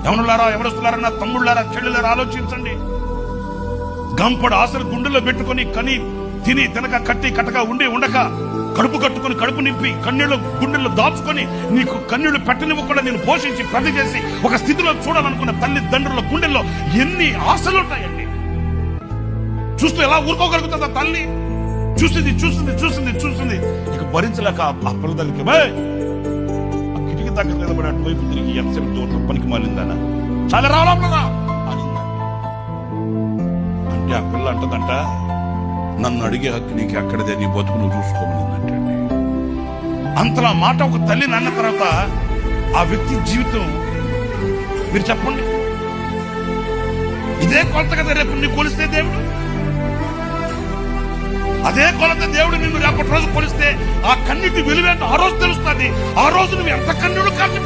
యవనులారా, ఎవరొస్తున్నారా, నా తమ్ముళ్ళారా, చెల్లెలారా, ఆలోచించండి. గంపడు ఆశలు గుండెల్లో పెట్టుకుని కని తిని తినక కట్టి కట్టగా ఉండి ఉండక కడుపు కట్టుకుని కడుపు నింపి కన్నీళ్లు గుండెల్లో దాచుకొని నీకు కన్నీళ్లు పెట్టనివ్వకుండా నేను పోషించి పెద్ద చేసి ఒక స్థితిలో చూడాలనుకున్న తల్లిదండ్రుల గుండెల్లో ఎన్ని ఆశలుంటాయండి. చూస్తూ ఎలా ఊరుకోగలుగుతుందా తల్లి? చూసింది చూసింది చూసింది చూసింది ఇక భరించలేక ఆ పిల్ల తల్లికి కిటికీ దగ్గర నిలబడి అటువైపు తిరిగి ఎంతసేపు దూరం పనికి మాలిందానా, చాలా రావాలా అంటే ఆ పిల్ల అంటదంట, నన్ను అడిగే హక్కు నీకు అక్కడదే, నీ బతుకు నువ్వు చూసుకోమనిందంటే. అంతలా మాట ఒక తల్లిని అన్న తర్వాత ఆ వ్యక్తి జీవితం మీరు చెప్పండి. ఇదే కొలత కదా రేపు నీ కొలిస్తే దేవుడు, అదే కొలత దేవుడు నిన్ను రేపటి రోజు కొలిస్తే ఆ కన్నీటి విలువేంటో ఆ రోజు తెలుస్తుంది. ఆ రోజు నువ్వు ఎంత కన్నీడు కాల్చి